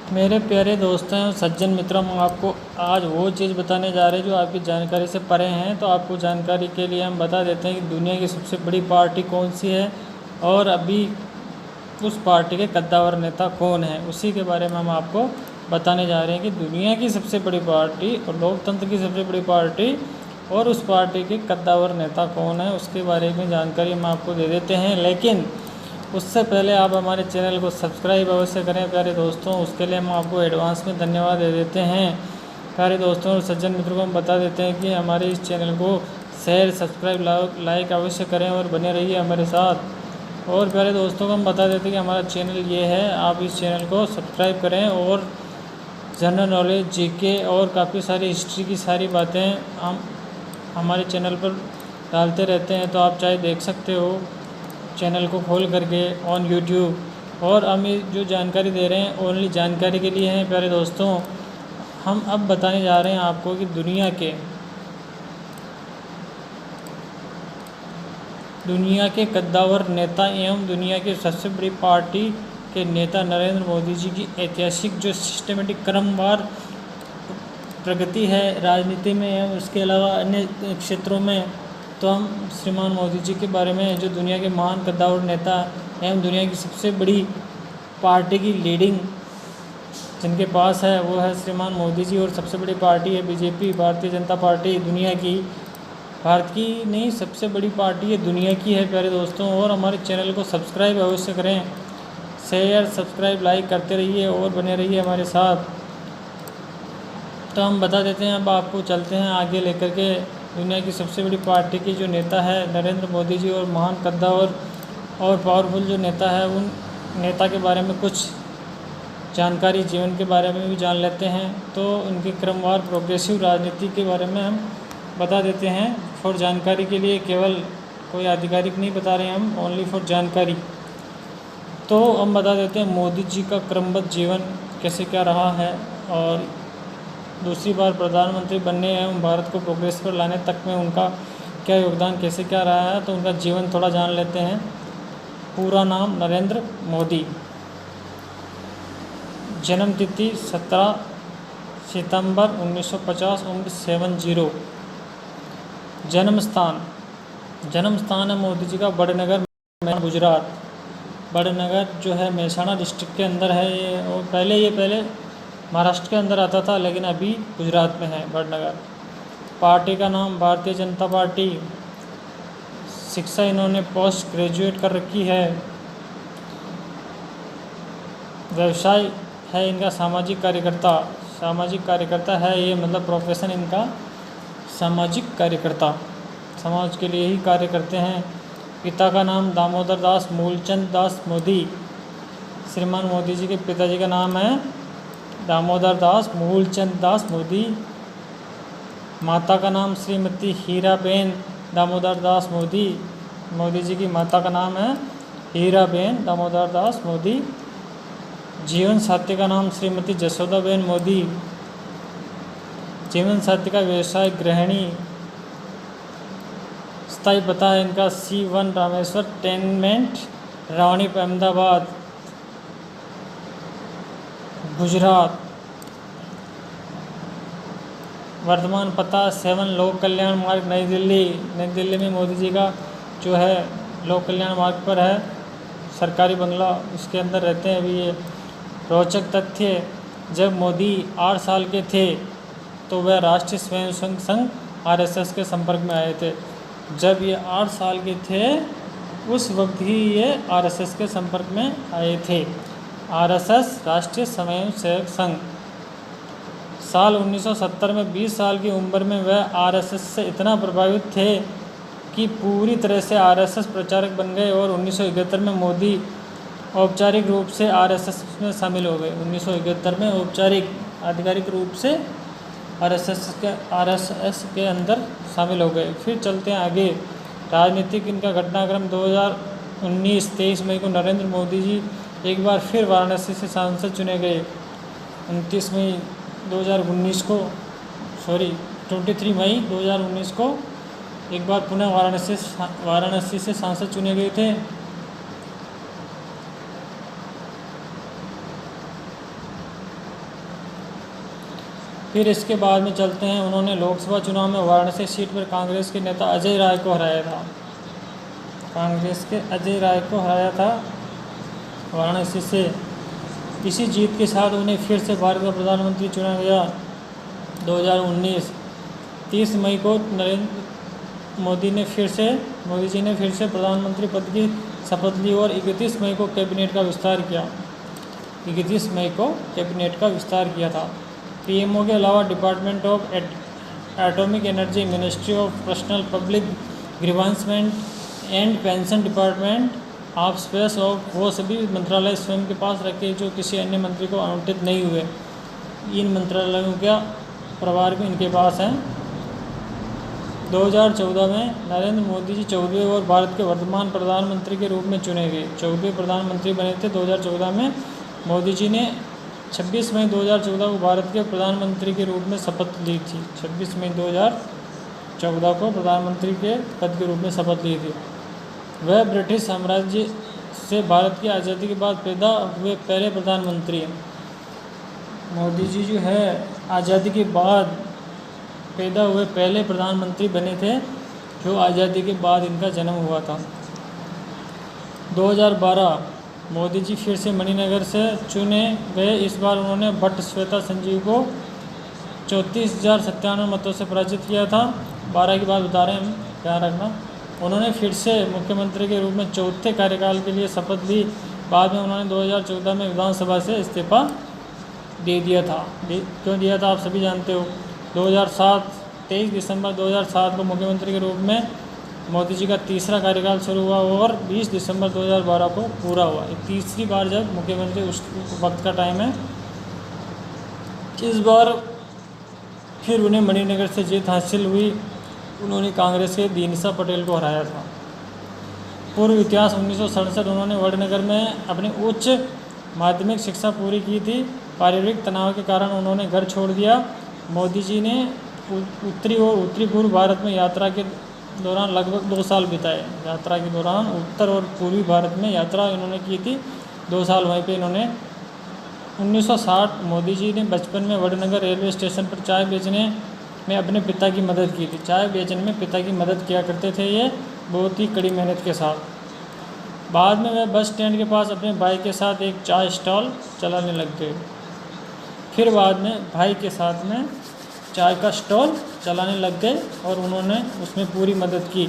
मेरे प्यारे दोस्तों और सज्जन मित्रों, हम आपको आज वो चीज़ बताने जा रहे हैं जो आपकी जानकारी से परे हैं। तो आपको जानकारी के लिए हम बता देते हैं कि दुनिया की सबसे बड़ी पार्टी कौन सी है और अभी उस पार्टी के कद्दावर नेता कौन है, उसी के बारे में हम आपको बताने जा रहे हैं कि दुनिया की सबसे बड़ी पार्टी और लोकतंत्र की सबसे बड़ी पार्टी और उस पार्टी के कद्दावर नेता कौन है, उसके बारे में जानकारी हम आपको दे देते हैं। लेकिन उससे पहले आप हमारे चैनल को सब्सक्राइब अवश्य करें प्यारे दोस्तों, उसके लिए हम आपको एडवांस में धन्यवाद दे देते हैं। प्यारे दोस्तों और सज्जन मित्रों को हम बता देते हैं कि हमारे इस चैनल को शेयर, सब्सक्राइब, लाइक अवश्य करें और बने रहिए हमारे साथ। और प्यारे दोस्तों को हम बता देते हैं कि हमारा चैनल ये है, आप इस चैनल को सब्सक्राइब करें और जनरल नॉलेज, जीके और काफ़ी सारी हिस्ट्री की सारी बातें हम हमारे चैनल पर डालते रहते हैं, तो आप चाहे देख सकते हो चैनल को खोल करके ऑन यूट्यूब। और हम ये जो जानकारी दे रहे हैं ओनली जानकारी के लिए हैं प्यारे दोस्तों। हम अब बताने जा रहे हैं आपको कि दुनिया के कद्दावर नेता एवं दुनिया की सबसे बड़ी पार्टी के नेता नरेंद्र मोदी जी की ऐतिहासिक जो सिस्टमेटिक क्रमवार प्रगति है राजनीति में एवं उसके अलावा अन्य क्षेत्रों में, तो हम श्रीमान मोदी जी के बारे में, जो दुनिया के महान कद्दावर नेता एवं दुनिया की सबसे बड़ी पार्टी की लीडिंग जिनके पास है वो है श्रीमान मोदी जी। और सबसे बड़ी पार्टी है बीजेपी, भारतीय जनता पार्टी। दुनिया की, भारत की नहीं, सबसे बड़ी पार्टी है दुनिया की है प्यारे दोस्तों। और हमारे चैनल को सब्सक्राइब अवश्य करें, शेयर, सब्सक्राइब, लाइक करते रहिए और बने रहिए हमारे साथ। तो हम बता देते हैं, अब आपको चलते हैं आगे लेकर के दुनिया की सबसे बड़ी पार्टी की जो नेता है नरेंद्र मोदी जी और महान कद्दावर और पावरफुल जो नेता है, उन नेता के बारे में कुछ जानकारी, जीवन के बारे में भी जान लेते हैं। तो उनकी क्रमवार प्रोग्रेसिव राजनीति के बारे में हम बता देते हैं फॉर जानकारी के लिए, केवल कोई आधिकारिक नहीं बता रहे हैं हम, ओनली फॉर जानकारी। तो हम बता देते हैं मोदी जी का क्रमबद्ध जीवन कैसे क्या रहा है और दूसरी बार प्रधानमंत्री बनने एवं भारत को प्रोग्रेस पर लाने तक में उनका क्या योगदान, कैसे क्या रहा है। तो उनका जीवन थोड़ा जान लेते हैं। पूरा नाम नरेंद्र मोदी, जन्म तिथि 17 सितंबर 1950, उम्र 70। जन्म स्थान है मोदी जी का बड़नगर, गुजरात। बड़नगर जो है मेहसाणा डिस्ट्रिक्ट के अंदर है ये, और पहले महाराष्ट्र के अंदर आता था, लेकिन अभी गुजरात में है बड़नगर। पार्टी का नाम भारतीय जनता पार्टी। शिक्षा इन्होंने पोस्ट ग्रेजुएट कर रखी है। व्यवसाय है इनका सामाजिक कार्यकर्ता है ये, मतलब प्रोफेशन इनका सामाजिक कार्यकर्ता, समाज के लिए ही कार्य करते हैं। पिता का नाम दामोदर दास मूलचंद दास मोदी। श्रीमान मोदी जी के पिताजी का नाम है दामोदर दास मूलचंद दास मोदी। माता का नाम श्रीमती हीराबेन दामोदर दास मोदी। मोदी जी की माता का नाम है हीराबेन दामोदर दास मोदी। जीवन साथी का नाम श्रीमती जसोदाबेन मोदी। जीवन साथी का व्यवसाय गृहिणी। स्थायी पता है इनका C1 रामेश्वर टेनमेंट, रावणीप, अहमदाबाद, गुजरात। वर्तमान पता 7 लोक कल्याण मार्ग, नई दिल्ली में मोदी जी का जो है लोक कल्याण मार्ग पर है सरकारी बंगला, उसके अंदर रहते हैं अभी ये। रोचक तथ्य, जब मोदी 8 साल के थे तो वह राष्ट्रीय स्वयंसेवक संघ RSS के संपर्क में आए थे। जब ये 8 साल के थे उस वक्त ही ये RSS के संपर्क में आए थे। RSS राष्ट्रीय स्वयंसेवक संघ। साल 1970 में 20 साल की उम्र में वह RSS से इतना प्रभावित थे कि पूरी तरह से RSS प्रचारक बन गए और 1971 में मोदी औपचारिक रूप से RSS में शामिल हो गए। 1971 में औपचारिक आधिकारिक रूप से RSS के अंदर शामिल हो गए। फिर चलते हैं आगे। राजनीतिक इनका घटनाक्रम 2019 23 मई को नरेंद्र मोदी जी एक बार फिर वाराणसी से सांसद चुने गए। 29 मई 2019 को 23 मई 2019 को एक बार पुनः वाराणसी से सांसद चुने गए थे। फिर इसके बाद में चलते हैं, उन्होंने लोकसभा चुनाव में वाराणसी सीट पर कांग्रेस के नेता अजय राय को हराया था। कांग्रेस के अजय राय को हराया था वाराणसी से। इसी जीत के साथ उन्हें फिर से भारत का प्रधानमंत्री चुना गया। 2019 30 मई को नरेंद्र मोदी जी ने फिर से प्रधानमंत्री पद की शपथ ली और 31 मई को कैबिनेट का विस्तार किया। 31 मई को कैबिनेट का विस्तार किया था। पीएमओ के अलावा department of atomic energy, ministry of personnel public grievances and pension department of space और वो सभी मंत्रालय स्वयं के पास रखे जो किसी अन्य मंत्री को आवंटित नहीं हुए। इन मंत्रालयों का प्रभार भी इनके पास है। 2014 में नरेंद्र मोदी जी 14वें और भारत के वर्तमान प्रधानमंत्री के रूप में चुने गए। 14वें प्रधानमंत्री बने थे 2014 में। मोदी जी ने 26 मई 2014 को भारत के प्रधानमंत्री के रूप में शपथ ली थी। 26 मई 2014 को प्रधानमंत्री के पद के रूप में शपथ ली थी। वह ब्रिटिश साम्राज्य से भारत की आज़ादी के बाद पैदा हुए पहले प्रधानमंत्री हैं। मोदी जी जो है आज़ादी के बाद पैदा हुए पहले प्रधानमंत्री बने थे जो आज़ादी के बाद इनका जन्म हुआ था। 2012 मोदी जी फिर से मणिनगर से चुने गए। इस बार उन्होंने भट्ट श्वेता संजीव को 34,097 मतों से पराजित किया था। 12 की बात बता रहे हैं हम, ध्यान रखना। उन्होंने फिर से मुख्यमंत्री के रूप में चौथे कार्यकाल के लिए शपथ ली। बाद में उन्होंने 2014 में विधानसभा से इस्तीफा दे दिया था। क्यों दिया था आप सभी जानते हो। 23 दिसंबर 2007 को मुख्यमंत्री के रूप में मोदी जी का तीसरा कार्यकाल शुरू हुआ और 20 दिसंबर 2012 को पूरा हुआ। ये तीसरी बार जब मुख्यमंत्री उस वक्त का टाइम है। इस बार फिर उन्हें मणिनगर से जीत हासिल हुई। उन्होंने कांग्रेस के दीनशा पटेल को हराया था। पूर्व इतिहास 1967 उन्होंने वडनगर में अपनी उच्च माध्यमिक शिक्षा पूरी की थी। पारिवारिक तनाव के कारण उन्होंने घर छोड़ दिया। मोदी जी ने उत्तरी और उत्तरी पूर्व भारत में यात्रा के दौरान लगभग 2 साल बिताए। यात्रा के दौरान उत्तर और पूर्वी भारत में यात्रा इन्होंने की थी। 2 साल वहीं पे इन्होंने 1960 मोदी जी ने बचपन में वडनगर रेलवे स्टेशन पर चाय बेचने में अपने पिता की मदद की थी। चाय बेचने में पिता की मदद किया करते थे ये, बहुत ही कड़ी मेहनत के साथ। बाद में वह बस स्टैंड के पास अपने भाई के साथ एक चाय स्टॉल चलाने लग गए। फिर बाद में भाई के साथ में चाय का स्टॉल चलाने लग गए और उन्होंने उसमें पूरी मदद की।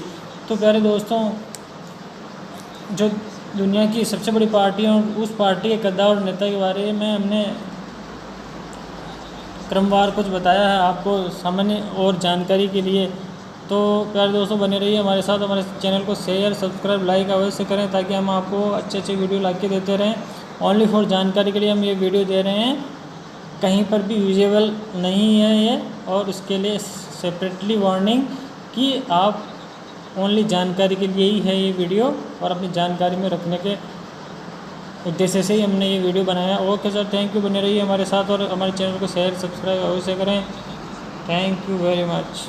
तो प्यारे दोस्तों, जो दुनिया की सबसे बड़ी पार्टी है उस पार्टी के कद्दावर और नेता के बारे में हमने क्रमवार कुछ बताया है आपको सामान्य और जानकारी के लिए। तो प्यारे दोस्तों बने रहिए हमारे साथ। हमारे चैनल को शेयर, सब्सक्राइब, लाइक अवश्य करें ताकि हम आपको अच्छे वीडियो ला के देते रहें। ओनली फॉर जानकारी के लिए हम ये वीडियो दे रहे हैं, कहीं पर भी यूजेबल नहीं है ये। और इसके लिए सेपरेटली वार्निंग कि आप ओनली जानकारी के लिए ही है ये वीडियो और अपनी जानकारी में रखने के उद्देश्य से ही हमने ये वीडियो बनाया। Okay sir, thank you. बने रहिए हमारे साथ और हमारे चैनल को शेयर, सब्सक्राइब अवश्य करें। Thank you very much.